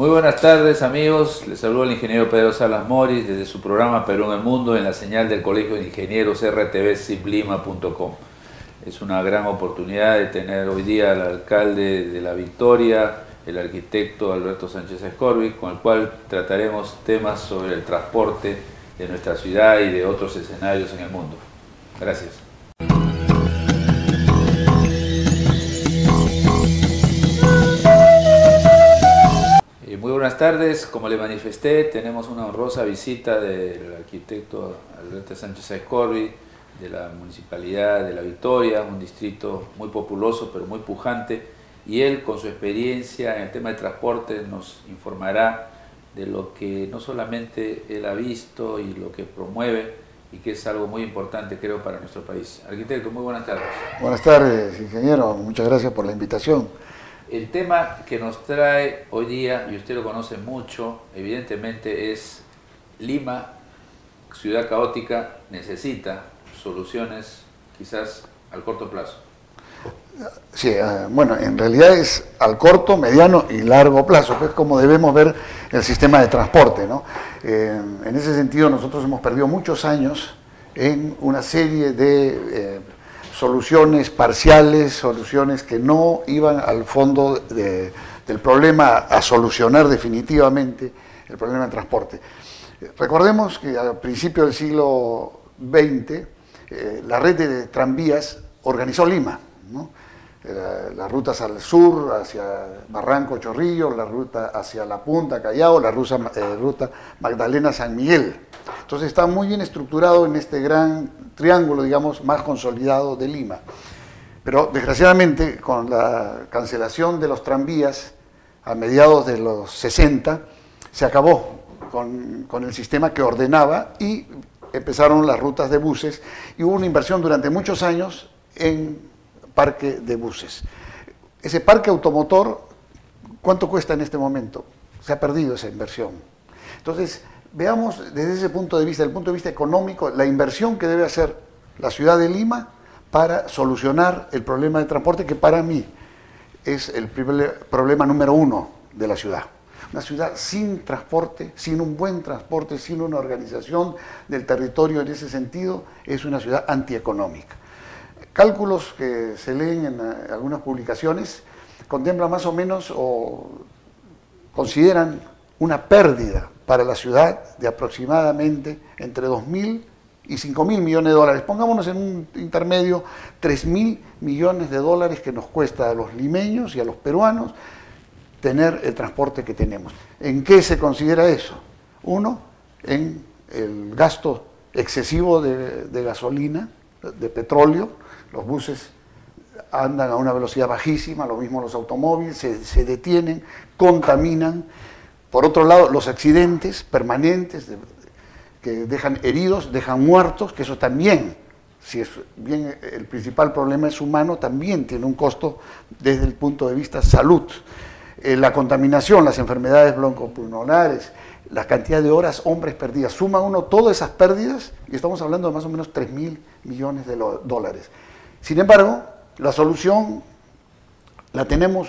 Muy buenas tardes, amigos. Les saluda el ingeniero Pedro Salas Moris desde su programa Perú en el Mundo en la señal del Colegio de Ingenieros rtvciplima.com. Es una gran oportunidad de tener hoy día al alcalde de La Victoria, el arquitecto Alberto Sánchez Scorbi, con el cual trataremos temas sobre el transporte de nuestra ciudad y de otros escenarios en el mundo. Gracias. Muy buenas tardes, como le manifesté, tenemos una honrosa visita del arquitecto Alberto Sánchez Scorbi de la Municipalidad de La Victoria, un distrito muy populoso pero muy pujante, y él con su experiencia en el tema de transporte nos informará de lo que no solamente él ha visto y lo que promueve y que es algo muy importante creo para nuestro país. Arquitecto, muy buenas tardes. Buenas tardes, ingeniero, muchas gracias por la invitación. El tema que nos trae hoy día, y usted lo conoce mucho, evidentemente es Lima, ciudad caótica, necesita soluciones quizás al corto plazo. Sí, bueno, en realidad es al corto, mediano y largo plazo, que es como debemos ver el sistema de transporte, ¿no? En ese sentido nosotros hemos perdido muchos años en una serie de soluciones parciales, soluciones que no iban al fondo del problema, a solucionar definitivamente el problema del transporte. Recordemos que al principio del siglo XX la red de tranvías organizó Lima, ¿no? Las rutas al sur, hacia Barranco Chorrillo, la ruta hacia La Punta, Callao, la ruta Magdalena-San Miguel. Entonces está muy bien estructurado en este gran triángulo, digamos, más consolidado de Lima. Pero desgraciadamente, con la cancelación de los tranvías a mediados de los 60, se acabó con el sistema que ordenaba y empezaron las rutas de buses y hubo una inversión durante muchos años en parque de buses. Ese parque automotor, ¿cuánto cuesta en este momento? Se ha perdido esa inversión. Entonces, veamos desde ese punto de vista, desde el punto de vista económico, la inversión que debe hacer la ciudad de Lima para solucionar el problema de transporte, que para mí es el problema número uno de la ciudad. Una ciudad sin transporte, sin un buen transporte, sin una organización del territorio en ese sentido, es una ciudad antieconómica. Cálculos que se leen en algunas publicaciones contemplan más o menos o consideran una pérdida para la ciudad de aproximadamente entre 2.000 y 5.000 millones de dólares. Pongámonos en un intermedio, 3.000 millones de dólares que nos cuesta a los limeños y a los peruanos tener el transporte que tenemos. ¿En qué se considera eso? Uno, en el gasto excesivo de gasolina, de petróleo. Los buses andan a una velocidad bajísima, lo mismo los automóviles, se detienen, contaminan. Por otro lado, los accidentes permanentes que dejan heridos, dejan muertos, que eso también, si es bien el principal problema es humano, también tiene un costo desde el punto de vista salud. La contaminación, las enfermedades broncopulmonares, la cantidad de horas hombres perdidas, suma uno todas esas pérdidas y estamos hablando de más o menos 3.000 millones de dólares. Sin embargo, la solución la tenemos,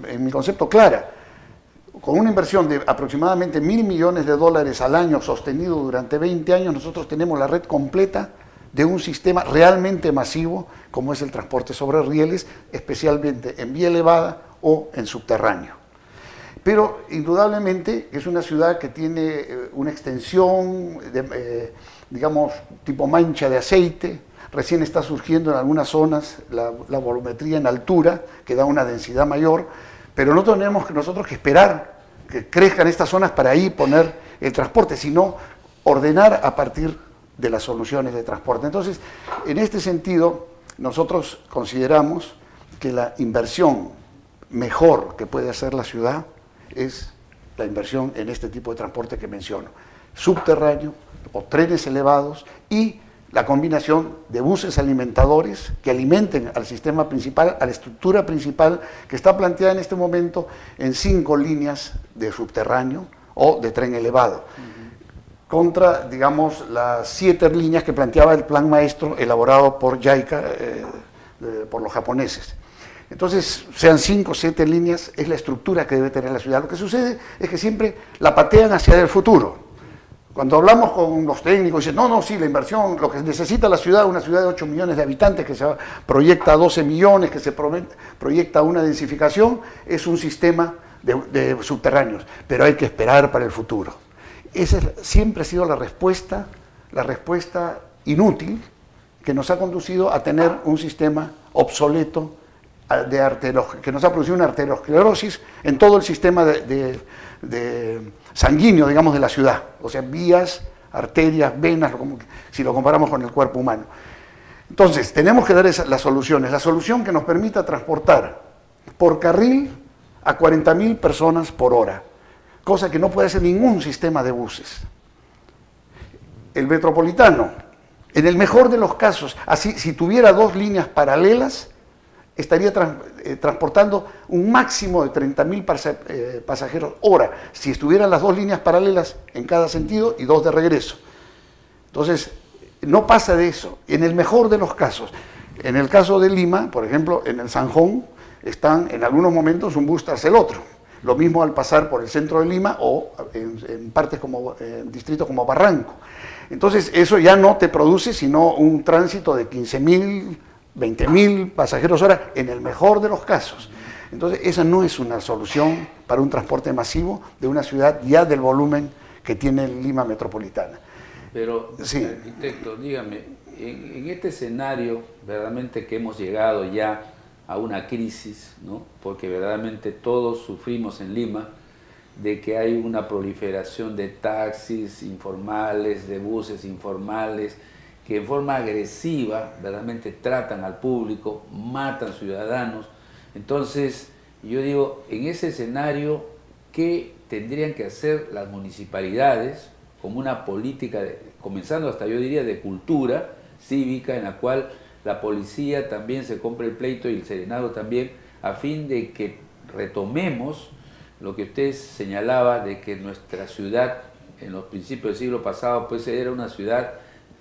en mi concepto, clara. Con una inversión de aproximadamente 1.000 millones de dólares al año sostenido durante 20 años, nosotros tenemos la red completa de un sistema realmente masivo como es el transporte sobre rieles, especialmente en vía elevada o en subterráneo. Pero indudablemente es una ciudad que tiene una extensión, digamos, tipo mancha de aceite. Recién está surgiendo en algunas zonas la volumetría en altura, que da una densidad mayor, pero no tenemos nosotros que esperar que crezcan estas zonas para ahí poner el transporte, sino ordenar a partir de las soluciones de transporte. Entonces, en este sentido, nosotros consideramos que la inversión mejor que puede hacer la ciudad es la inversión en este tipo de transporte que menciono, subterráneo o trenes elevados y la combinación de buses alimentadores que alimenten al sistema principal, a la estructura principal que está planteada en este momento en 5 líneas de subterráneo o de tren elevado, contra, digamos, las 7 líneas que planteaba el plan maestro elaborado por JICA, por los japoneses. Entonces, sean 5 o 7 líneas, es la estructura que debe tener la ciudad. Lo que sucede es que siempre la patean hacia el futuro. Cuando hablamos con los técnicos, dicen, no, sí, la inversión, lo que necesita la ciudad, una ciudad de 8 millones de habitantes que se proyecta a 12 millones, que se proyecta una densificación, es un sistema de subterráneos, pero hay que esperar para el futuro. Esa siempre ha sido la respuesta inútil que nos ha conducido a tener un sistema obsoleto que nos ha producido una arteriosclerosis en todo el sistema de sanguíneo, digamos, de la ciudad. O sea, vías, arterias, venas, si lo comparamos con el cuerpo humano. Entonces, tenemos que dar las soluciones. La solución que nos permita transportar por carril a 40.000 personas por hora, cosa que no puede hacer ningún sistema de buses. El metropolitano, en el mejor de los casos, así, si tuviera 2 líneas paralelas, estaría transportando un máximo de 30.000 pasajeros hora, si estuvieran las 2 líneas paralelas en cada sentido y 2 de regreso. Entonces, no pasa de eso, en el mejor de los casos. En el caso de Lima, por ejemplo, en el Zanjón, están en algunos momentos un bus tras el otro. Lo mismo al pasar por el centro de Lima o en partes como en distritos como Barranco. Entonces, eso ya no te produce sino un tránsito de 15.000, 20.000 pasajeros hora en el mejor de los casos. Entonces, esa no es una solución para un transporte masivo de una ciudad ya del volumen que tiene Lima metropolitana. Pero, sí, arquitecto, dígame, en este escenario, verdaderamente que hemos llegado ya a una crisis, ¿no? Porque verdaderamente todos sufrimos en Lima de que hay una proliferación de taxis informales, de buses informales, que en forma agresiva verdaderamente tratan al público, matan ciudadanos. Entonces, yo digo, en ese escenario, ¿qué tendrían que hacer las municipalidades como una política, comenzando hasta yo diría de cultura cívica, en la cual la policía también se compre el pleito y el serenado también, a fin de que retomemos lo que usted señalaba de que nuestra ciudad en los principios del siglo pasado pues era una ciudad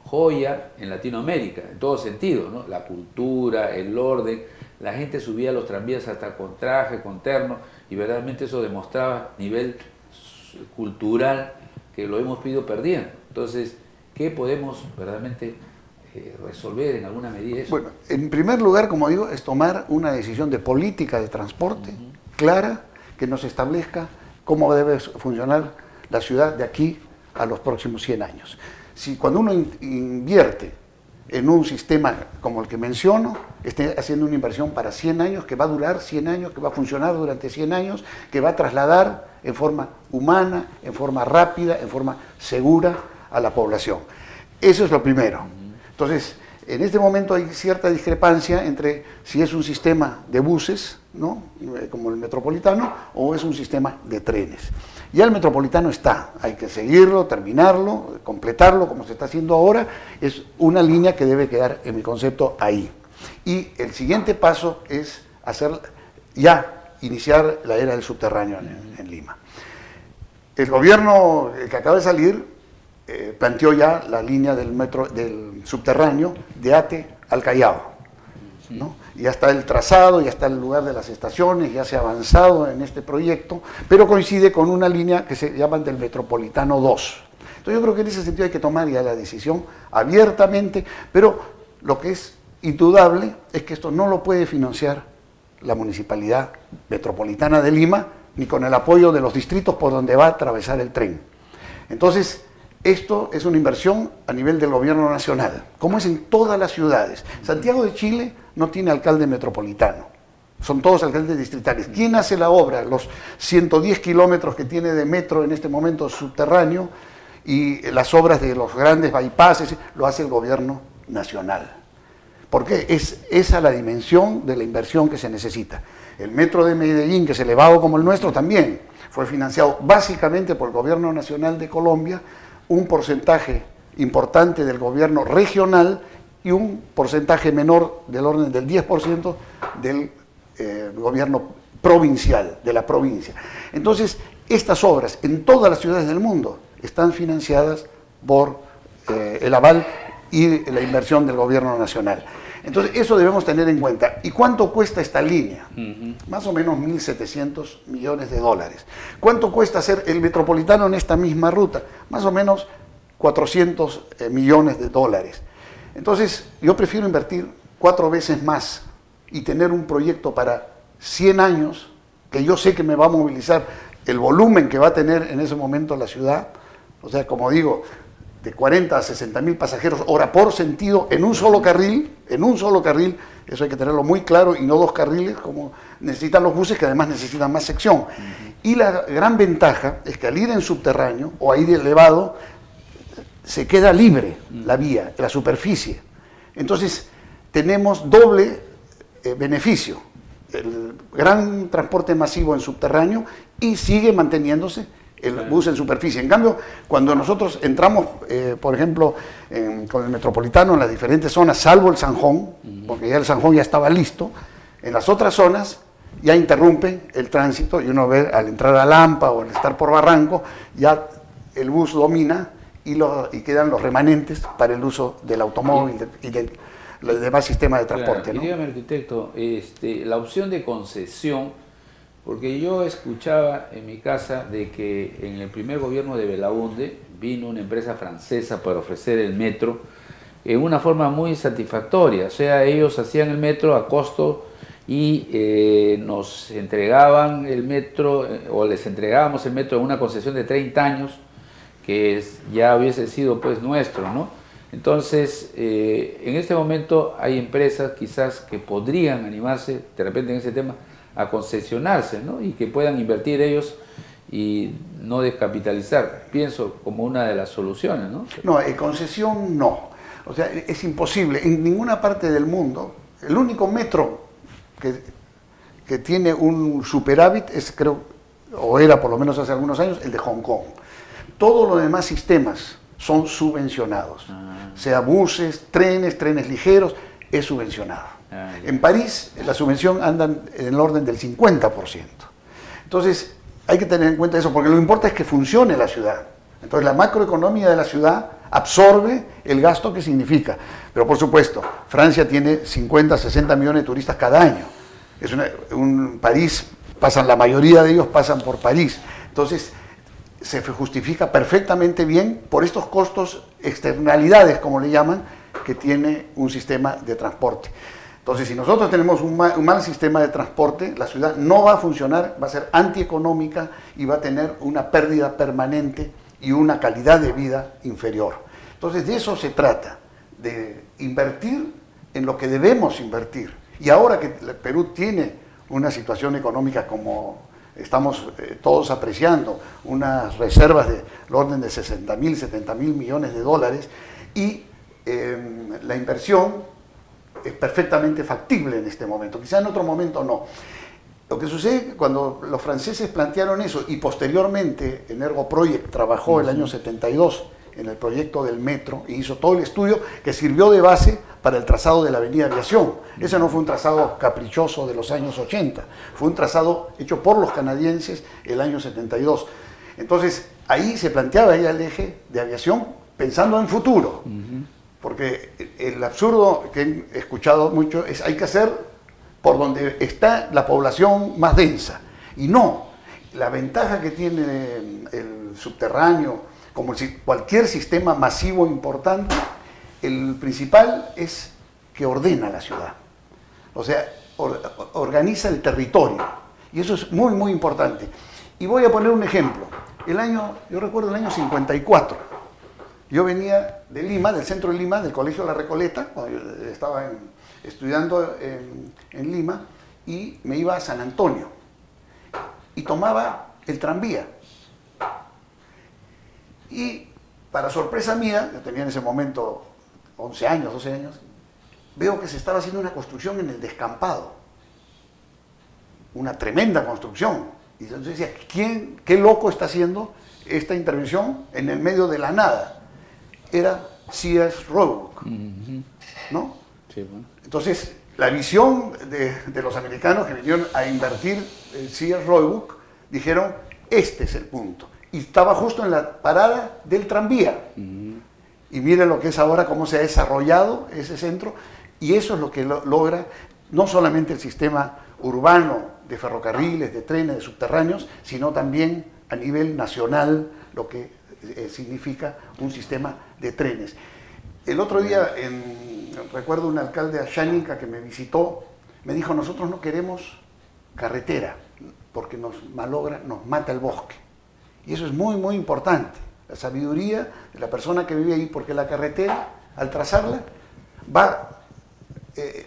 joya en Latinoamérica, en todo sentido, ¿no? La cultura, el orden, la gente subía a los tranvías hasta con traje, con terno, y verdaderamente eso demostraba nivel cultural que lo hemos ido perdiendo. Entonces, ¿qué podemos verdaderamente resolver en alguna medida eso? Bueno, en primer lugar, como digo, es tomar una decisión de política de transporte clara, que nos establezca cómo debe funcionar la ciudad de aquí a los próximos 100 años. Si cuando uno invierte en un sistema como el que menciono, esté haciendo una inversión para 100 años, que va a durar 100 años, que va a funcionar durante 100 años, que va a trasladar en forma humana, en forma rápida, en forma segura a la población. Eso es lo primero. Entonces, en este momento hay cierta discrepancia entre si es un sistema de buses, ¿no?, como el metropolitano, o es un sistema de trenes. Ya el metropolitano está, hay que seguirlo, terminarlo, completarlo como se está haciendo ahora, es una línea que debe quedar, en mi concepto, ahí. Y el siguiente paso es iniciar la era del subterráneo en Lima. El gobierno que acaba de salir planteó ya la línea del subterráneo de Ate al Callao, ¿no? Ya está el trazado, ya está el lugar de las estaciones, ya se ha avanzado en este proyecto, pero coincide con una línea que se llama del Metropolitano 2. Entonces yo creo que en ese sentido hay que tomar ya la decisión abiertamente, pero lo que es indudable es que esto no lo puede financiar la Municipalidad Metropolitana de Lima, ni con el apoyo de los distritos por donde va a atravesar el tren. Entonces, esto es una inversión a nivel del gobierno nacional, como es en todas las ciudades. Santiago de Chile no tiene alcalde metropolitano, son todos alcaldes distritales. ¿Quién hace la obra? Los 110 kilómetros que tiene de metro en este momento subterráneo y las obras de los grandes bypasses lo hace el gobierno nacional. ¿Por qué? Es esa la dimensión de la inversión que se necesita. El metro de Medellín, que es elevado como el nuestro, también fue financiado básicamente por el gobierno nacional de Colombia, un porcentaje importante del gobierno regional y un porcentaje menor del orden del 10% del gobierno provincial, de la provincia. Entonces, estas obras en todas las ciudades del mundo están financiadas por el aval y la inversión del gobierno nacional. Entonces, eso debemos tener en cuenta. ¿Y cuánto cuesta esta línea? Ujú. Más o menos 1.700 millones de dólares. ¿Cuánto cuesta hacer el Metropolitano en esta misma ruta? Más o menos 400 millones de dólares. Entonces, yo prefiero invertir 4 veces más y tener un proyecto para 100 años, que yo sé que me va a movilizar el volumen que va a tener en ese momento la ciudad, o sea, como digo, de 40 a 60 mil pasajeros hora por sentido en un solo carril, eso hay que tenerlo muy claro, y no 2 carriles como necesitan los buses, que además necesitan más sección. Y la gran ventaja es que al ir en subterráneo o a ir elevado, se queda libre la vía, la superficie. Entonces, tenemos doble beneficio, el gran transporte masivo en subterráneo y sigue manteniéndose el bus en superficie. En cambio, cuando nosotros entramos, por ejemplo, con el Metropolitano en las diferentes zonas, salvo el Sanjón, porque ya el Sanjón ya estaba listo, en las otras zonas ya interrumpe el tránsito y uno ve al entrar a Lampa o al estar por Barranco, ya el bus domina y quedan los remanentes para el uso del automóvil y del demás sistema de transporte. Claro. ¿No? Y dígame, arquitecto, la opción de concesión, porque yo escuchaba en mi casa de que en el primer gobierno de Belaúnde vino una empresa francesa para ofrecer el metro en una forma muy satisfactoria. O sea, ellos hacían el metro a costo y nos entregaban el metro, o les entregábamos el metro en una concesión de 30 años, que ya hubiese sido pues nuestro, ¿no? Entonces, en este momento hay empresas quizás que podrían animarse de repente en ese tema a concesionarse, ¿no? Y que puedan invertir ellos y no descapitalizar, pienso como una de las soluciones, ¿no? No, concesión no. O sea, es imposible. En ninguna parte del mundo, el único metro que tiene un superávit es, creo, o era por lo menos hace algunos años, el de Hong Kong. Todos los demás sistemas son subvencionados, sea buses, trenes ligeros, es subvencionado. En París la subvención anda en el orden del 50%. Entonces hay que tener en cuenta eso, porque lo importante es que funcione la ciudad. Entonces la macroeconomía de la ciudad absorbe el gasto que significa. Pero por supuesto, Francia tiene 50, 60 millones de turistas cada año. París, la mayoría de ellos pasan por París. Entonces se justifica perfectamente bien por estos costos, externalidades como le llaman, que tiene un sistema de transporte. Entonces, si nosotros tenemos un mal sistema de transporte, la ciudad no va a funcionar, va a ser antieconómica y va a tener una pérdida permanente y una calidad de vida inferior. Entonces, de eso se trata, de invertir en lo que debemos invertir. Y ahora que el Perú tiene una situación económica como estamos todos apreciando, unas reservas del orden de 60.000, 70.000 millones de dólares, y la inversión es perfectamente factible en este momento, quizá en otro momento no. Lo que sucede cuando los franceses plantearon eso y posteriormente Energo Project trabajó el año 72 en el proyecto del metro e hizo todo el estudio que sirvió de base para el trazado de la Avenida Aviación. Ese no fue un trazado caprichoso de los años 80, fue un trazado hecho por los canadienses el año 72. Entonces ahí se planteaba ya el eje de aviación pensando en futuro. Porque el absurdo que he escuchado mucho es hay que hacer por donde está la población más densa. Y no, la ventaja que tiene el subterráneo, como cualquier sistema masivo importante, el principal es que ordena la ciudad. O sea, organiza el territorio. Y eso es muy, muy importante. Y voy a poner un ejemplo. Yo recuerdo el año 54. Yo venía de Lima, del centro de Lima, del Colegio La Recoleta, cuando yo estaba estudiando en Lima, y me iba a San Antonio. Y tomaba el tranvía. Y para sorpresa mía, yo tenía en ese momento 11 años, 12 años, veo que se estaba haciendo una construcción en el descampado. Una tremenda construcción. Y entonces decía, qué loco está haciendo esta intervención en el medio de la nada? Era Sears Roebuck, ¿no? Sí, bueno. Entonces, la visión de los americanos que vinieron a invertir en Sears Roebuck, dijeron, este es el punto. Y estaba justo en la parada del tranvía. Y miren lo que es ahora, cómo se ha desarrollado ese centro, Y eso es lo que logra no solamente el sistema urbano de ferrocarriles, de trenes, de subterráneos, sino también a nivel nacional, lo que significa un sistema de trenes. El otro día, recuerdo un alcalde de Ashánica que me visitó, me dijo, nosotros no queremos carretera, porque nos malogra, nos mata el bosque. Y eso es muy, muy importante, la sabiduría de la persona que vive ahí, porque la carretera, al trazarla, va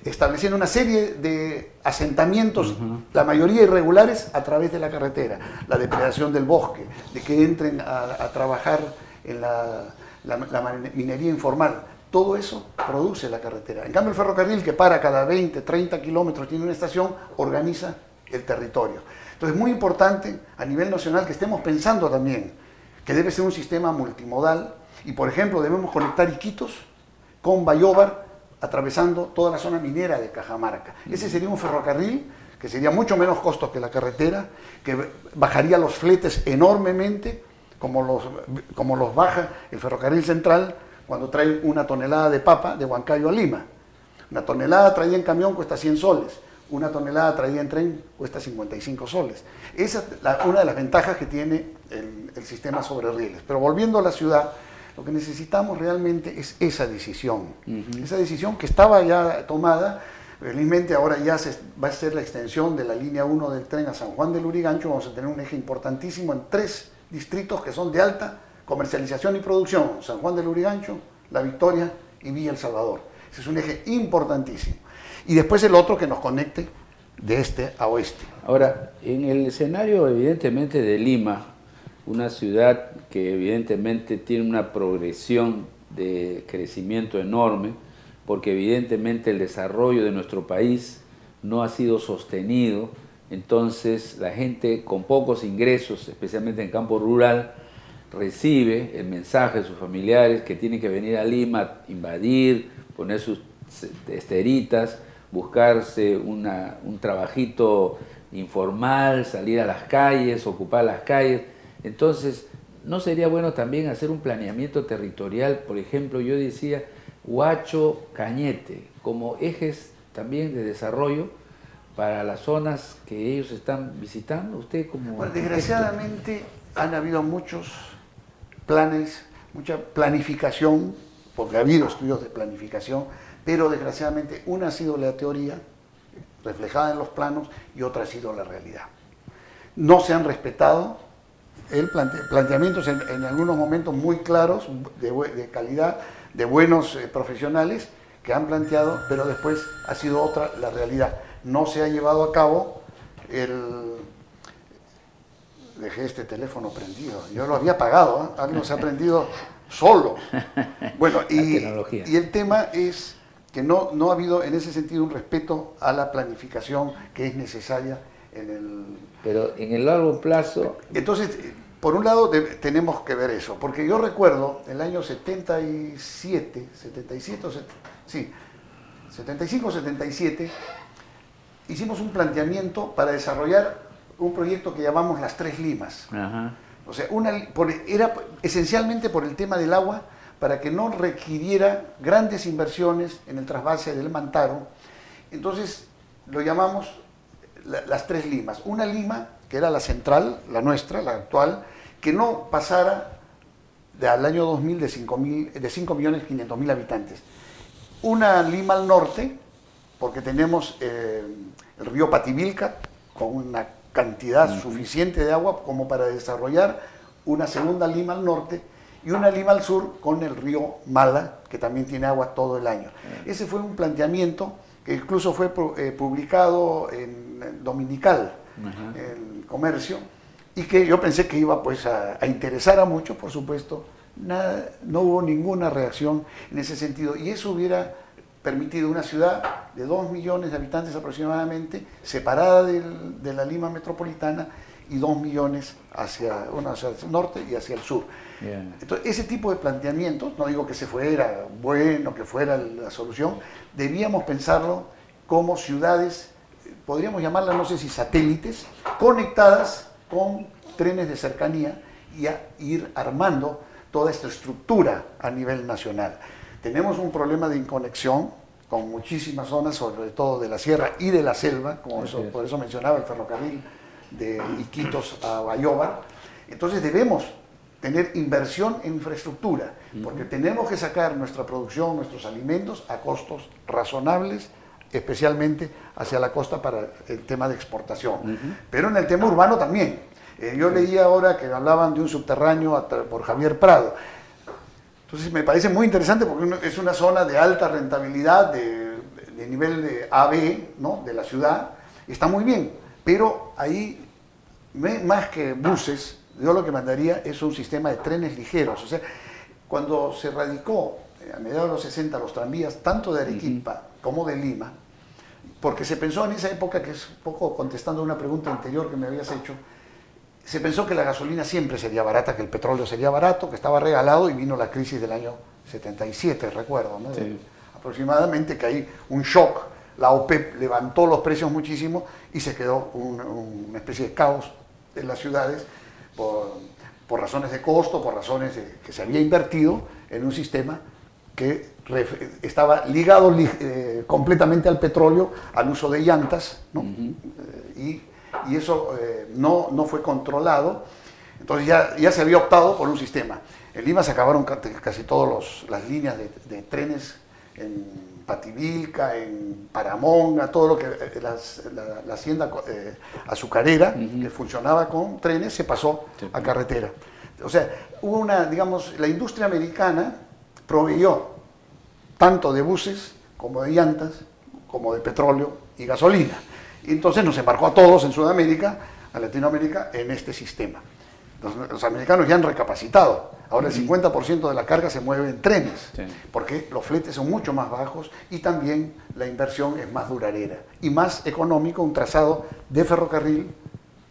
estableciendo una serie de asentamientos, la mayoría irregulares, a través de la carretera. La depredación del bosque, de que entren a trabajar en la minería informal. Todo eso produce la carretera. En cambio, el ferrocarril, que para cada 20, 30 kilómetros, tiene una estación, organiza el territorio. Entonces, es muy importante a nivel nacional que estemos pensando también que debe ser un sistema multimodal y, por ejemplo, debemos conectar Iquitos con Bayóvar, atravesando toda la zona minera de Cajamarca. Ese sería un ferrocarril que sería mucho menos costo que la carretera, que bajaría los fletes enormemente, como los baja el ferrocarril central cuando trae una tonelada de papa de Huancayo a Lima. Una tonelada traída en camión cuesta 100 soles, una tonelada traída en tren cuesta 55 soles. Esa es una de las ventajas que tiene el sistema sobre rieles. Pero volviendo a la ciudad, lo que necesitamos realmente es esa decisión. Esa decisión que estaba ya tomada, felizmente ahora ya va a ser la extensión de la línea 1 del tren a San Juan del Lurigancho. Vamos a tener un eje importantísimo en 3 distritos que son de alta comercialización y producción: San Juan del Lurigancho, La Victoria y Villa El Salvador. Ese es un eje importantísimo. Y después el otro que nos conecte de este a oeste. Ahora, en el escenario evidentemente de Lima, una ciudad que evidentemente tiene una progresión de crecimiento enorme, porque evidentemente el desarrollo de nuestro país no ha sido sostenido, entonces la gente con pocos ingresos, especialmente en campo rural, recibe el mensaje de sus familiares que tienen que venir a Lima, invadir, poner sus esteritas, buscarse un trabajito informal, salir a las calles, ocupar las calles. Entonces, ¿no sería bueno también hacer un planeamiento territorial? Por ejemplo, yo decía Huacho, Cañete, como ejes también de desarrollo para las zonas que ellos están visitando. Usted como... Bueno, desgraciadamente han habido muchos planes, mucha planificación, porque ha habido estudios de planificación, pero desgraciadamente una ha sido la teoría reflejada en los planos y otra ha sido la realidad. No se han respetado planteamientos en algunos momentos muy claros, de calidad, de buenos profesionales que han planteado, pero después ha sido otra la realidad. No se ha llevado a cabo Dejé este teléfono prendido, yo lo había apagado, algo se ha prendido solo. Bueno, y el tema es que no ha habido en ese sentido un respeto a la planificación que es necesaria en el... Pero en el largo plazo... Entonces, por un lado tenemos que ver eso, porque yo recuerdo el año 77, 75-77, hicimos un planteamiento para desarrollar un proyecto que llamamos Las Tres Limas. Ajá. O sea, era esencialmente por el tema del agua, para que no requiriera grandes inversiones en el trasvase del Mantaro. Entonces lo llamamos Las Tres Limas. Una lima, que era la central, la nuestra, la actual, que no pasara al año 2000 de 5.500.000 habitantes. Una lima al norte, porque tenemos el río Pativilca, con una cantidad suficiente de agua como para desarrollar una segunda lima al norte, y una lima al sur con el río Mala, que también tiene agua todo el año. Ese fue un planteamiento que incluso fue publicado en Dominical, en Comercio, y que yo pensé que iba pues a interesar a muchos, por supuesto. No hubo ninguna reacción en ese sentido, y eso hubiera permitido una ciudad de 2 millones de habitantes aproximadamente, separada de la Lima metropolitana, y 2 millones hacia el norte y hacia el sur. Bien. Entonces, ese tipo de planteamientos, no digo que se fuera bueno, que fuera la solución, debíamos pensarlo como ciudades, podríamos llamarlas, no sé si satélites, conectadas con trenes de cercanía, y ir armando toda esta estructura a nivel nacional. Tenemos un problema de inconexión con muchísimas zonas, sobre todo de la sierra y de la selva, como eso, por eso mencionaba el ferrocarril de Iquitos a Bayóvar. Entonces debemos tener inversión en infraestructura, porque tenemos que sacar nuestra producción, nuestros alimentos a costos razonables, especialmente hacia la costa para el tema de exportación. Pero en el tema urbano también. Yo leí ahora que hablaban de un subterráneo por Javier Prado. Entonces me parece muy interesante porque es una zona de alta rentabilidad, de nivel de AB, ¿no?, de la ciudad. Está muy bien, pero ahí, más que buses, yo lo que mandaría es un sistema de trenes ligeros. O sea, cuando se radicó a mediados de los 60 los tranvías, tanto de Arequipa como de Lima, porque se pensó en esa época, que es un poco contestando una pregunta anterior que me habías hecho, se pensó que la gasolina siempre sería barata, que el petróleo sería barato, que estaba regalado, y vino la crisis del año 77, recuerdo, ¿no? Sí. Aproximadamente, que hay un shock, la OPEP levantó los precios muchísimo y se quedó una especie de caos en las ciudades por razones de costo, por razones que se había invertido en un sistema que estaba ligado completamente al petróleo, al uso de llantas, ¿no? Y eso no fue controlado. Entonces ya se había optado por un sistema. En Lima se acabaron casi todas las líneas de trenes en Pativilca, en Paramonga, todo lo que la hacienda azucarera, que funcionaba con trenes, se pasó a carretera. O sea, hubo digamos, la industria americana proveyó tanto de buses como de llantas, como de petróleo y gasolina. Y entonces nos embarcó a todos en Sudamérica, a Latinoamérica, en este sistema. Los americanos ya han recapacitado. Ahora el 50% de la carga se mueve en trenes, porque los fletes son mucho más bajos y también la inversión es más duradera y más económico un trazado de ferrocarril,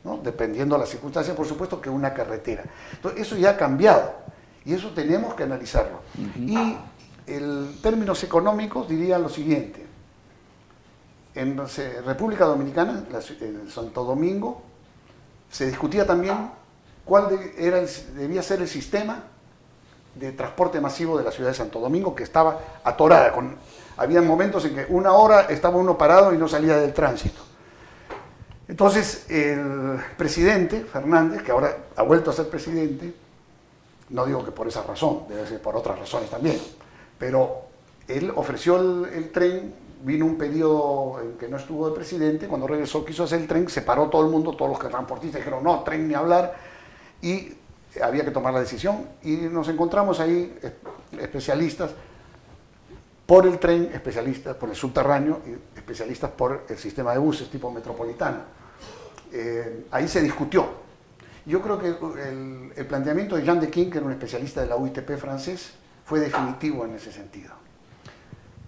¿no?, dependiendo de las circunstancias, por supuesto, que una carretera. Entonces eso ya ha cambiado y eso tenemos que analizarlo. Y en términos económicos diría lo siguiente: en República Dominicana, en Santo Domingo, se discutía también cuál debía ser el sistema de transporte masivo de la ciudad de Santo Domingo, que estaba atorada. Había momentos en que una hora estaba uno parado y no salía del tránsito. Entonces el presidente Fernández, que ahora ha vuelto a ser presidente, no digo que por esa razón, debe ser por otras razones también, pero él ofreció el tren. Vino un periodo en que no estuvo de presidente, cuando regresó quiso hacer el tren, se paró todo el mundo, todos los transportistas dijeron no, tren ni hablar, y había que tomar la decisión, y nos encontramos ahí especialistas por el tren, especialistas por el subterráneo, y especialistas por el sistema de buses tipo metropolitano. Ahí se discutió. Yo creo que el planteamiento de Jean Dequin, que era un especialista de la UITP francés, fue definitivo en ese sentido,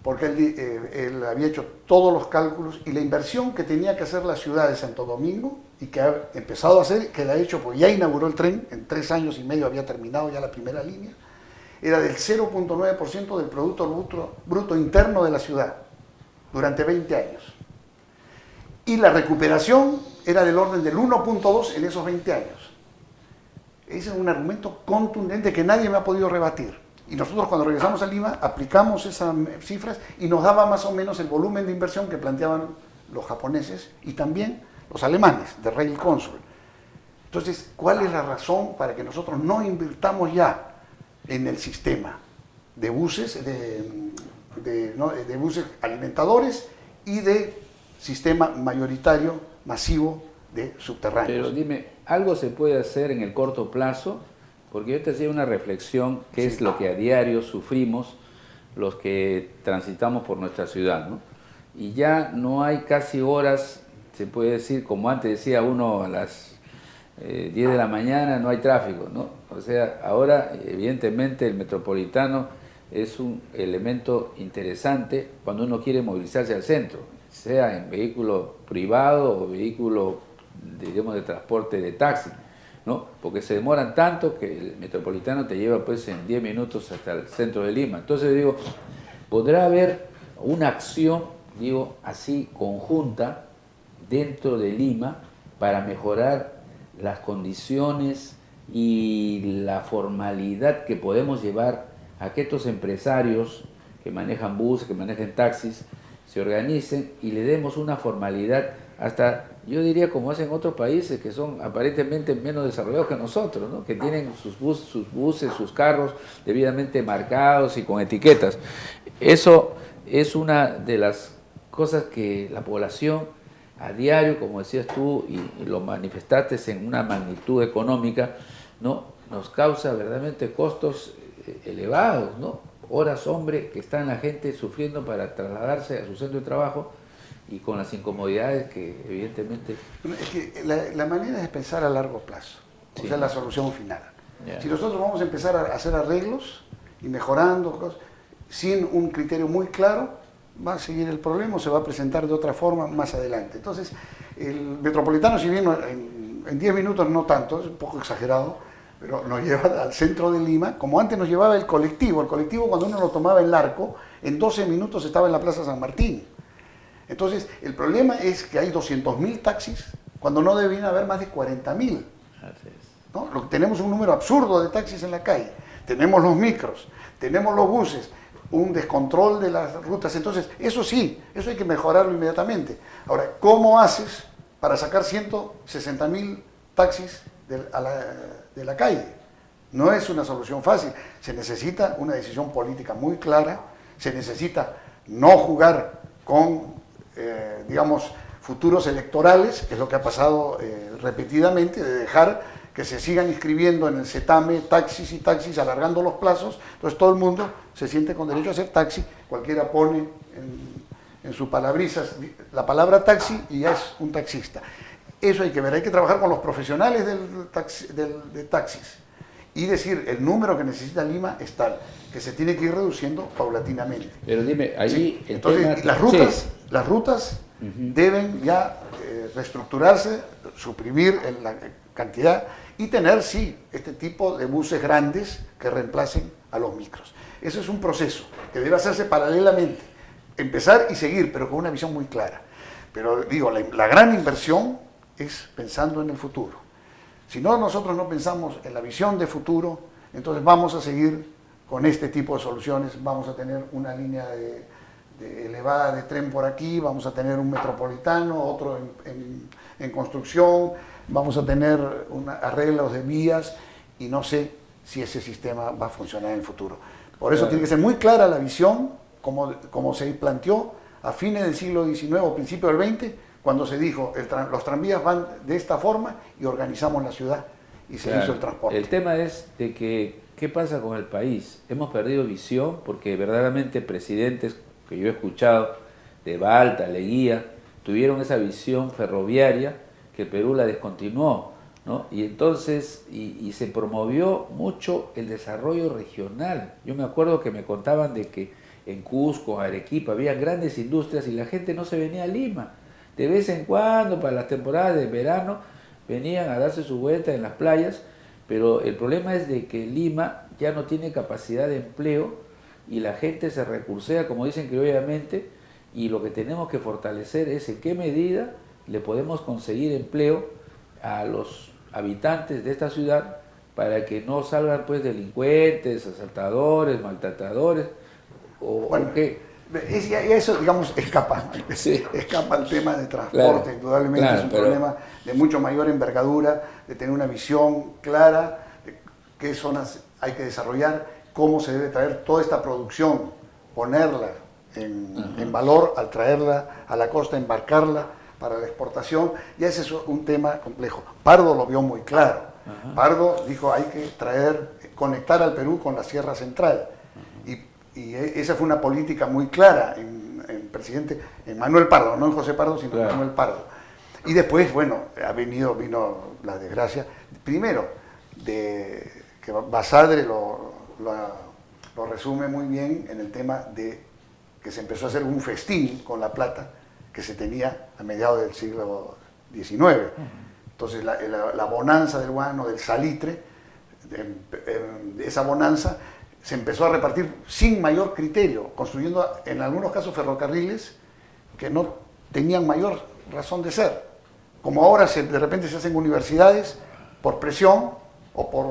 porque él había hecho todos los cálculos y la inversión que tenía que hacer la ciudad de Santo Domingo, y que ha empezado a hacer, que la ha hecho, porque ya inauguró el tren, en 3 años y medio había terminado ya la primera línea, era del 0.9% del Producto Bruto Interno de la ciudad, durante 20 años. Y la recuperación era del orden del 1.2 en esos 20 años. Ese es un argumento contundente que nadie me ha podido rebatir. Y nosotros, cuando regresamos a Lima, aplicamos esas cifras y nos daba más o menos el volumen de inversión que planteaban los japoneses y también los alemanes, de Rail Consul. Entonces, ¿cuál es la razón para que nosotros no invirtamos ya en el sistema de buses, de buses alimentadores y de sistema mayoritario, masivo de subterráneos? Pero dime, ¿algo se puede hacer en el corto plazo? Porque yo te hacía una reflexión, que es lo que a diario sufrimos los que transitamos por nuestra ciudad, ¿no? Y ya no hay casi horas, se puede decir, como antes decía uno, a las 10 de la mañana no hay tráfico, ¿no? O sea, ahora evidentemente el metropolitano es un elemento interesante cuando uno quiere movilizarse al centro, sea en vehículo privado o vehículo, digamos, de transporte de taxi, ¿no? Porque se demoran tanto que el metropolitano te lleva pues en 10 minutos hasta el centro de Lima. Entonces digo, ¿podrá haber una acción, digo, así conjunta dentro de Lima para mejorar las condiciones y la formalidad que podemos llevar a que estos empresarios que manejan buses, que manejan taxis, se organicen y le demos una formalidad, hasta yo diría como hacen otros países que son aparentemente menos desarrollados que nosotros, ¿no? Que tienen sus buses, sus carros debidamente marcados y con etiquetas. Eso es una de las cosas que la población a diario, como decías tú, y lo manifestaste en una magnitud económica, ¿no? Nos causa verdaderamente costos elevados, ¿no? Horas, hombre, que están la gente sufriendo para trasladarse a su centro de trabajo y con las incomodidades que evidentemente... Es que la manera es pensar a largo plazo, sí. O sea, la solución final. Yeah. Si nosotros vamos a empezar a hacer arreglos y mejorando cosas, sin un criterio muy claro, va a seguir el problema o se va a presentar de otra forma más adelante. Entonces, el Metropolitano, si bien en 10 minutos no tanto, es un poco exagerado, pero nos lleva al centro de Lima, como antes nos llevaba el colectivo. El colectivo, cuando uno lo tomaba en Larco, en 12 minutos estaba en la Plaza San Martín. Entonces, el problema es que hay 200.000 taxis, cuando no debían haber más de 40.000. ¿No? Tenemos un número absurdo de taxis en la calle. Tenemos los micros, tenemos los buses, un descontrol de las rutas. Entonces, eso sí, eso hay que mejorarlo inmediatamente. Ahora, ¿cómo haces para sacar 160.000 taxis de la calle? No es una solución fácil. Se necesita una decisión política muy clara, se necesita no jugar con, digamos, futuros electorales, que es lo que ha pasado repetidamente, de dejar que se sigan inscribiendo en el CETAME taxis y taxis, alargando los plazos. Entonces todo el mundo se siente con derecho a hacer taxi, cualquiera pone en sus palabrizas la palabra taxi y ya es un taxista. Eso hay que ver, hay que trabajar con los profesionales de taxis y decir, el número que necesita Lima es tal, que se tiene que ir reduciendo paulatinamente. Pero dime, allí... Sí. Entonces, las rutas deben ya reestructurarse, suprimir la cantidad y tener, sí, este tipo de buses grandes que reemplacen a los micros. Eso es un proceso que debe hacerse paralelamente, empezar y seguir, pero con una visión muy clara. Pero digo, la gran inversión es pensando en el futuro. Si no, nosotros no pensamos en la visión de futuro, entonces vamos a seguir con este tipo de soluciones, vamos a tener una línea elevada de tren por aquí, vamos a tener un metropolitano, otro en construcción, vamos a tener arreglos de vías y no sé si ese sistema va a funcionar en el futuro. Por eso tiene que ser muy clara la visión, como se planteó a fines del siglo XIX o principios del XX, cuando se dijo, los tranvías van de esta forma y organizamos la ciudad y se hizo el transporte. El tema es de que, ¿qué pasa con el país? Hemos perdido visión porque verdaderamente presidentes que yo he escuchado, de Balta, Leguía, tuvieron esa visión ferroviaria que el Perú la descontinuó, ¿no? Y entonces, y se promovió mucho el desarrollo regional. Yo me acuerdo que me contaban de que en Cusco, Arequipa, había grandes industrias y la gente no se venía a Lima. De vez en cuando, para las temporadas de verano, venían a darse su vuelta en las playas, pero el problema es de que Lima ya no tiene capacidad de empleo y la gente se recursea, como dicen criolladamente, y lo que tenemos que fortalecer es en qué medida le podemos conseguir empleo a los habitantes de esta ciudad para que no salgan pues delincuentes, asaltadores, maltratadores, o que... Eso, digamos, escapa. Sí. Escapa el tema de transporte, claro, indudablemente claro, es un problema de mucho mayor envergadura, de tener una visión clara de qué zonas hay que desarrollar, cómo se debe traer toda esta producción, ponerla en valor al traerla a la costa, embarcarla para la exportación, y ese es un tema complejo. Pardo lo vio muy claro. Pardo dijo, hay que conectar al Perú con la Sierra Central. Y esa fue una política muy clara en presidente, en Manuel Pardo, no en José Pardo, sino en Manuel Pardo. Y después, bueno, vino la desgracia, primero, que Basadre lo resume muy bien en el tema de que se empezó a hacer un festín con la plata que se tenía a mediados del siglo XIX. Entonces, la bonanza del guano, del salitre, esa bonanza, se empezó a repartir sin mayor criterio, construyendo en algunos casos ferrocarriles que no tenían mayor razón de ser. Como ahora de repente se hacen universidades por presión o por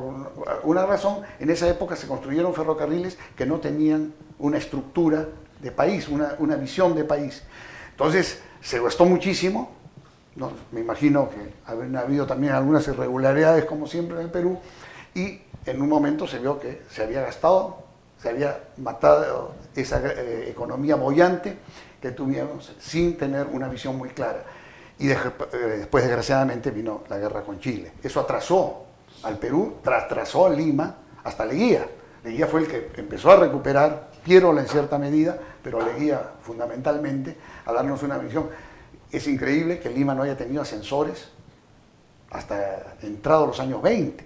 una razón, en esa época se construyeron ferrocarriles que no tenían una estructura de país, una visión de país. Entonces, se gastó muchísimo, ¿no? Me imagino que ha habido también algunas irregularidades, como siempre en el Perú, y en un momento se vio que se había gastado, se había matado esa economía boyante que tuvimos sin tener una visión muy clara. Y después, desgraciadamente, vino la guerra con Chile. Eso atrasó al Perú, atrasó a Lima, hasta Leguía. Leguía fue el que empezó a recuperar, Piérola en cierta medida, pero Leguía fundamentalmente, a darnos una visión. Es increíble que Lima no haya tenido ascensores hasta entrados los años 20,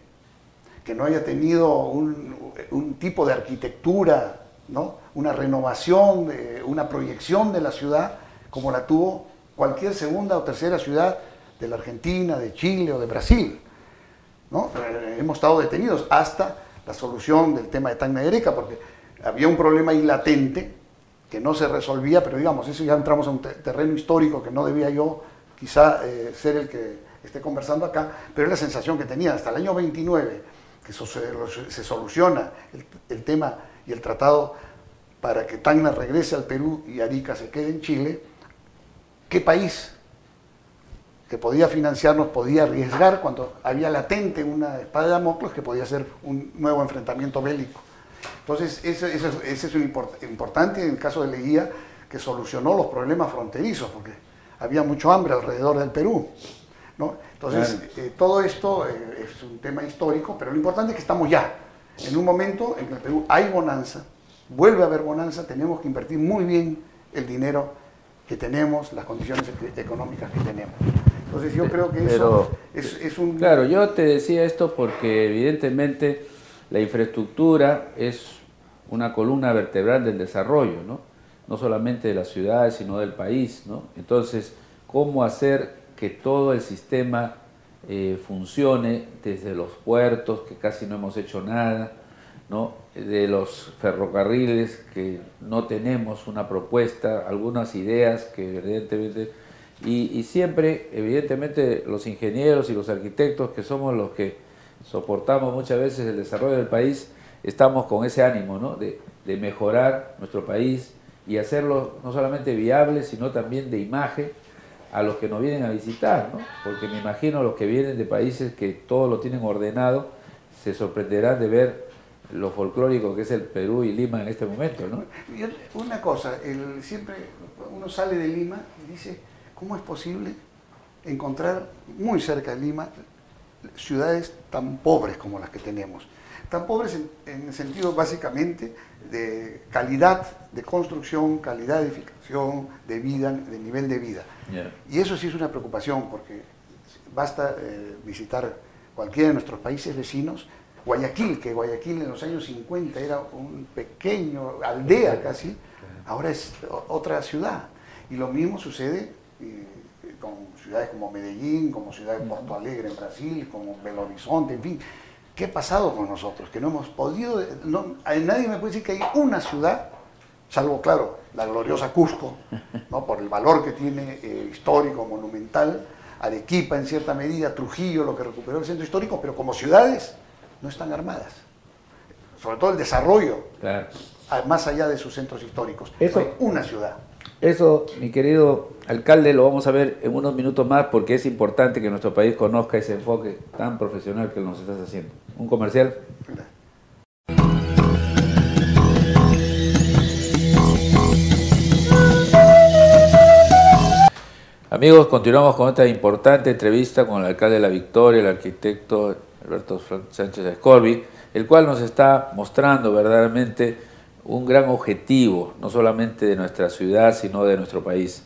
que no haya tenido un tipo de arquitectura, ¿no? Una renovación, una proyección de la ciudad como la tuvo cualquier segunda o tercera ciudad de la Argentina, de Chile o de Brasil, ¿no? Hemos estado detenidos hasta la solución del tema de Tacna y Arica, porque había un problema ahí latente que no se resolvía, pero digamos, eso ya entramos a un terreno histórico que no debía yo quizá ser el que esté conversando acá, pero es la sensación que tenía hasta el año 29, que se soluciona el tema y el tratado para que Tacna regrese al Perú y Arica se quede en Chile. ¿Qué país que podía financiarnos podía arriesgar cuando había latente una espada de Damocles que podía ser un nuevo enfrentamiento bélico? Entonces, ese es un importante en el caso de Leguía, que solucionó los problemas fronterizos, porque había mucho hambre alrededor del Perú, ¿no? Entonces, todo esto es un tema histórico, pero lo importante es que estamos ya en un momento en que en el Perú hay bonanza, vuelve a haber bonanza, tenemos que invertir muy bien el dinero que tenemos, las condiciones económicas que tenemos. Entonces yo creo que eso es un... Claro, yo te decía esto porque evidentemente la infraestructura es una columna vertebral del desarrollo, ¿no? No solamente de las ciudades, sino del país, ¿no? Entonces, ¿cómo hacer que todo el sistema funcione desde los puertos, que casi no hemos hecho nada, ¿no? De los ferrocarriles, que no tenemos una propuesta, algunas ideas que evidentemente... Y siempre, evidentemente, los ingenieros y los arquitectos, que somos los que soportamos muchas veces el desarrollo del país, estamos con ese ánimo, ¿no? de mejorar nuestro país y hacerlo no solamente viable, sino también de imagen a los que nos vienen a visitar, ¿no? Porque me imagino los que vienen de países que todo lo tienen ordenado, se sorprenderán de ver lo folclórico que es el Perú y Lima en este momento, ¿no? Una cosa, siempre uno sale de Lima y dice, ¿cómo es posible encontrar muy cerca de Lima ciudades tan pobres como las que tenemos? Tan pobres en el sentido básicamente de calidad de construcción, calidad de edificación, de vida, de nivel de vida. Yeah. Y eso sí es una preocupación, porque basta visitar cualquiera de nuestros países vecinos. Guayaquil, que Guayaquil en los años 50 era un pequeño aldea casi, ahora es otra ciudad. Y lo mismo sucede con ciudades como Medellín, como ciudad de Porto Alegre en Brasil, como Belo Horizonte, en fin. ¿Qué ha pasado con nosotros? Que no hemos podido, nadie me puede decir que hay una ciudad, salvo, claro, la gloriosa Cusco, ¿no? Por el valor que tiene histórico, monumental, Arequipa en cierta medida, Trujillo, lo que recuperó el centro histórico, pero como ciudades no están armadas. Sobre todo el desarrollo, claro, más allá de sus centros históricos. Eso, hay una ciudad. Eso, mi querido alcalde, lo vamos a ver en unos minutos más, porque es importante que nuestro país conozca ese enfoque tan profesional que nos estás haciendo. Un comercial. Amigos, continuamos con esta importante entrevista con el alcalde de La Victoria, el arquitecto Alberto Sánchez Escorvi, el cual nos está mostrando verdaderamente un gran objetivo, no solamente de nuestra ciudad, sino de nuestro país.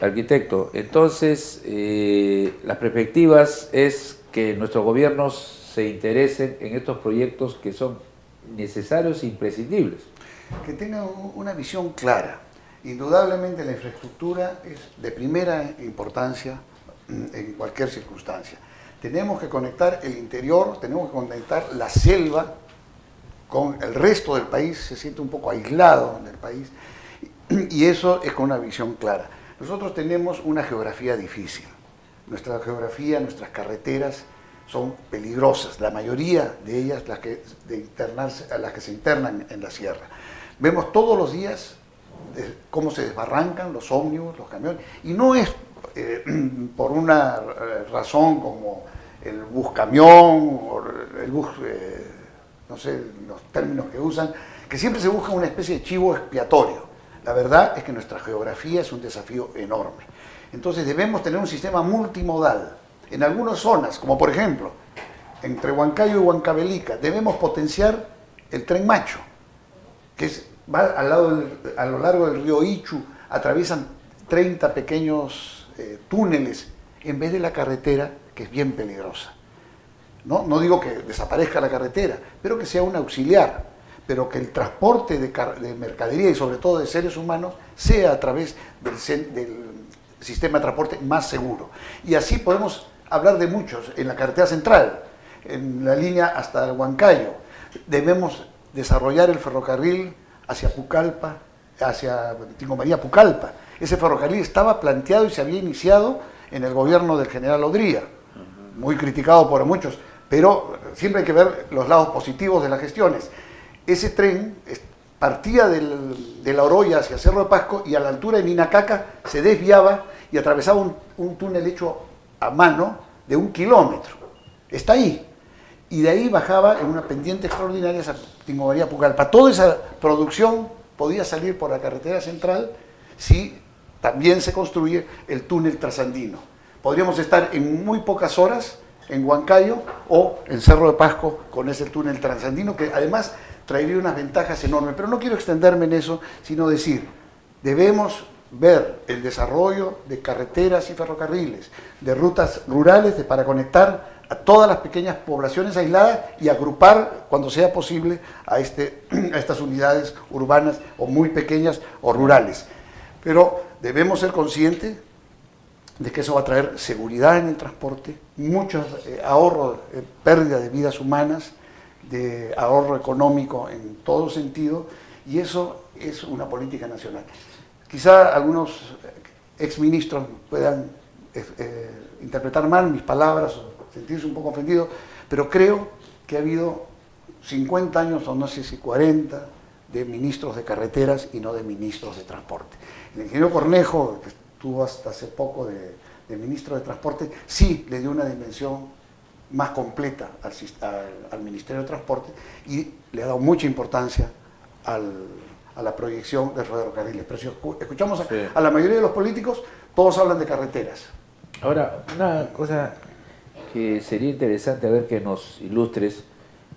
Arquitecto, entonces, las perspectivas es que nuestros gobiernos se interesen en estos proyectos que son necesarios e imprescindibles. Que tengan una visión clara. Indudablemente la infraestructura es de primera importancia en cualquier circunstancia. Tenemos que conectar el interior, tenemos que conectar la selva con el resto del país, se siente un poco aislado del país, y eso es con una visión clara. Nosotros tenemos una geografía difícil. Nuestra geografía, nuestras carreteras son peligrosas, la mayoría de ellas las que se internan en la sierra. Vemos todos los días cómo se desbarrancan los ómnibus, los camiones, y no es por una razón como el bus camión o el bus, no sé, los términos que usan, que siempre se busca una especie de chivo expiatorio. La verdad es que nuestra geografía es un desafío enorme. Entonces debemos tener un sistema multimodal. En algunas zonas, como por ejemplo, entre Huancayo y Huancavelica, debemos potenciar el Tren Macho, que va a lo largo del río Ichu, atraviesan 30 pequeños túneles, en vez de la carretera, que es bien peligrosa. No digo que desaparezca la carretera, pero que sea un auxiliar, pero que el transporte de mercadería y sobre todo de seres humanos sea a través del sistema de transporte más seguro. Y así podemos hablar de muchos, en la carretera central, en la línea hasta Huancayo. Debemos desarrollar el ferrocarril hacia Pucallpa, hacia Tingo María Pucallpa. Ese ferrocarril estaba planteado y se había iniciado en el gobierno del general Odría, muy criticado por muchos, pero siempre hay que ver los lados positivos de las gestiones. Ese tren partía de La Oroya hacia Cerro de Pasco y a la altura de Ninacaca se desviaba y atravesaba un túnel hecho a mano de 1 kilómetro. Está ahí. Y de ahí bajaba en una pendiente extraordinaria a Tingo María Pucallpa. Toda esa producción podía salir por la carretera central si también se construye el túnel trasandino. Podríamos estar en muy pocas horas en Huancayo o en Cerro de Pasco con ese túnel trasandino, que además traería unas ventajas enormes. Pero no quiero extenderme en eso, sino decir, debemos ver el desarrollo de carreteras y ferrocarriles, de rutas rurales para conectar a todas las pequeñas poblaciones aisladas y agrupar, cuando sea posible, a estas unidades urbanas o muy pequeñas o rurales. Pero debemos ser conscientes de que eso va a traer seguridad en el transporte, muchos ahorros, pérdida de vidas humanas, de ahorro económico en todo sentido, y eso es una política nacional. Quizá algunos exministros puedan interpretar mal mis palabras o sentirse un poco ofendidos, pero creo que ha habido 50 años, o no sé si 40, de ministros de carreteras y no de ministros de transporte. El ingeniero Cornejo, que estuvo hasta hace poco de ministro de transporte, sí le dio una dimensión más completa al Ministerio de Transporte y le ha dado mucha importancia a la proyección de ferrocarriles. Pero si escuchamos a la mayoría de los políticos, todos hablan de carreteras. Ahora, una cosa que sería interesante a ver que nos ilustres,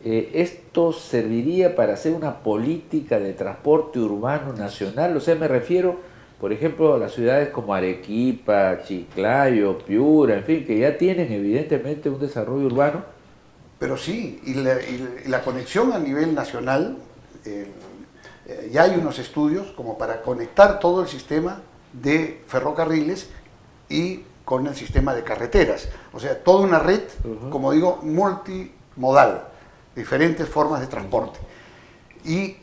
¿esto serviría para hacer una política de transporte urbano nacional? O sea, me refiero, por ejemplo, a las ciudades como Arequipa, Chiclayo, Piura, en fin, que ya tienen evidentemente un desarrollo urbano. Pero sí, y la conexión a nivel nacional, ya hay unos estudios como para conectar todo el sistema de ferrocarriles y con el sistema de carreteras. O sea, toda una red, como digo, multimodal, diferentes formas de transporte. Y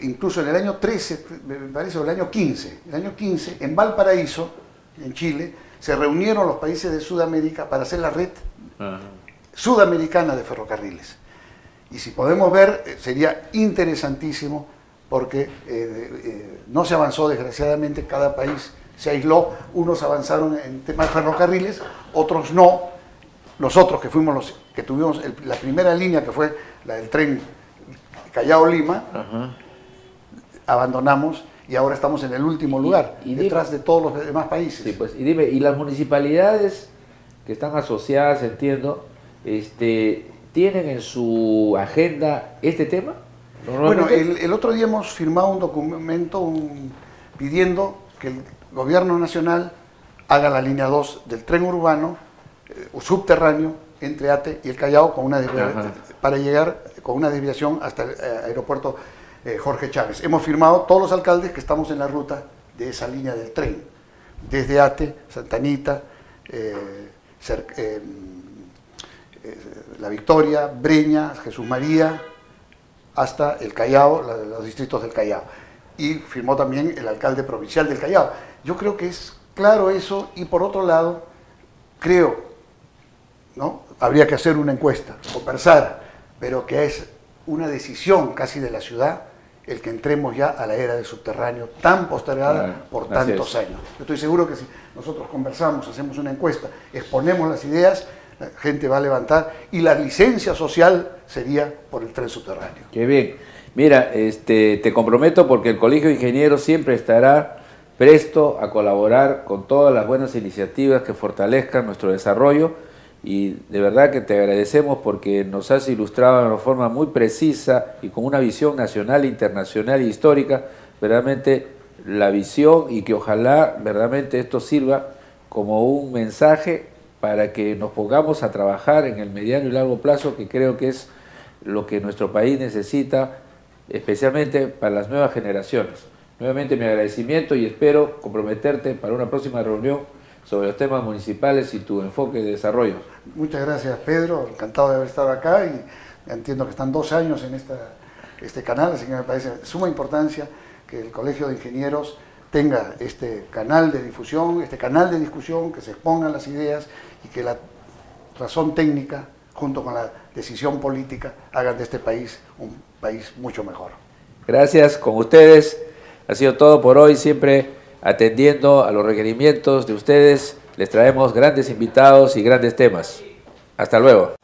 incluso en el año 13, me parece, o el año 15, en Valparaíso, en Chile, se reunieron los países de Sudamérica para hacer la red sudamericana de ferrocarriles. Y si podemos ver, sería interesantísimo, porque no se avanzó, desgraciadamente, cada país se aisló, unos avanzaron en temas de ferrocarriles, otros no. Nosotros que fuimos los que tuvimos la primera línea, que fue la del tren Callao-Lima, abandonamos y ahora estamos en el último lugar, detrás de todos los demás países. Sí, pues, y dime, ¿y las municipalidades que están asociadas, entiendo, tienen en su agenda este tema? Bueno, el otro día hemos firmado un documento pidiendo que el gobierno nacional haga la línea 2 del tren urbano subterráneo entre Ate y el Callao con una para llegar con una desviación hasta el aeropuerto Jorge Chávez. Hemos firmado todos los alcaldes que estamos en la ruta de esa línea del tren, desde Ate, Santa Anita, La Victoria, Breña, Jesús María, hasta el Callao, los distritos del Callao. Y firmó también el alcalde provincial del Callao. Yo creo que es claro eso, y por otro lado, creo, ¿no? Habría que hacer una encuesta, conversar, pero que es una decisión casi de la ciudad el que entremos ya a la era del subterráneo tan postergada por tantos años. Yo estoy seguro que si nosotros conversamos, hacemos una encuesta, exponemos las ideas, la gente va a levantar y la licencia social sería por el tren subterráneo. Qué bien. Mira, te comprometo porque el Colegio de Ingenieros siempre estará presto a colaborar con todas las buenas iniciativas que fortalezcan nuestro desarrollo, y de verdad que te agradecemos porque nos has ilustrado de una forma muy precisa y con una visión nacional, internacional e histórica, verdaderamente la visión, y que ojalá verdaderamente esto sirva como un mensaje para que nos pongamos a trabajar en el mediano y largo plazo, que creo que es lo que nuestro país necesita, especialmente para las nuevas generaciones. Nuevamente mi agradecimiento y espero comprometerte para una próxima reunión sobre los temas municipales y tu enfoque de desarrollo. Muchas gracias, Pedro, encantado de haber estado acá, y entiendo que están 2 años en este canal, así que me parece de suma importancia que el Colegio de Ingenieros tenga este canal de difusión, este canal de discusión, que se expongan las ideas y que la razón técnica junto con la decisión política hagan de este país un país mucho mejor. Gracias, con ustedes ha sido todo por hoy, siempre atendiendo a los requerimientos de ustedes. Les traemos grandes invitados y grandes temas. Hasta luego.